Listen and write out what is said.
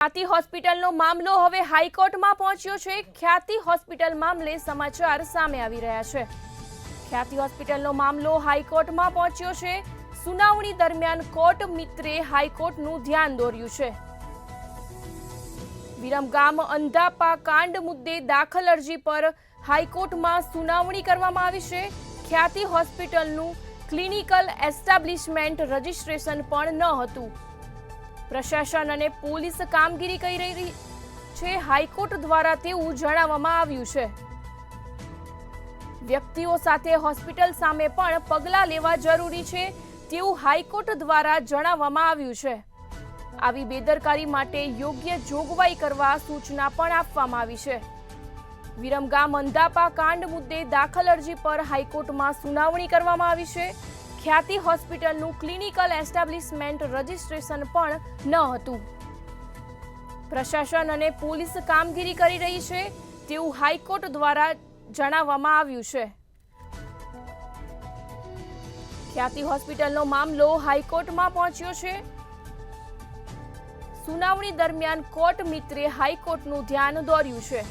ખ્યાતિ હોસ્પિટલનો મામલો હવે હાઈકોર્ટમાં પહોંચ્યો છે। ખ્યાતિ હોસ્પિટલ મામલે સમાચાર સામે આવી રહ્યા છે। ખ્યાતિ હોસ્પિટલનો મામલો હાઈકોર્ટમાં પહોંચ્યો છે। સુનાવણી દરમિયાન કોર્ટ મિત્રે હાઈકોર્ટનું ધ્યાન દોર્યું છે। વિરમગામ અંધાપા કાંડ મુદ્દે દાખલ અરજી પર હાઈકોર્ટમાં સુનાવણી કરવામાં આવી છે। ખ્યાતિ હોસ્પિટલનું ક્લિનિકલ એસ્ટાબ્લિશમેન્ટ રજિસ્ટ્રેશન પણ ન હતું। પ્રશાસન અને પોલીસ કામગીરી કરી રહી છે। હાઈકોર્ટ દ્વારા તેવું જણાવવામાં આવ્યું છે। વ્યક્તિઓ સાથે હોસ્પિટલ સામે પણ પગલાં લેવા જરૂરી છે તેવું હાઈકોર્ટ દ્વારા જણાવવામાં આવ્યું છે। આવી બેદરકારી માટે યોગ્ય જોગવાઈ કરવા સૂચના પણ આપવામાં આવી છે। વિરમગામ અંધાપા કાંડ મુદ્દે દાખલ અરજી પર હાઈકોર્ટમાં સુનાવણી કરવામાં આવી છે। ખ્યાતિ હોસ્પિટલનું ક્લિનિકલ એસ્ટાબ્લિશમેન્ટ રજિસ્ટ્રેશન પણ ન હતું। પ્રશાસન અને પોલીસ કામગીરી કરી રહી છે તેવું હાઈકોર્ટ દ્વારા જણાવવામાં આવ્યું છે। ખ્યાતિ હોસ્પિટલનો મામલો હાઈકોર્ટમાં પહોંચ્યો છે। સુનાવણી દરમિયાન કોર્ટ મિત્રે હાઈકોર્ટનું ધ્યાન દોર્યું છે।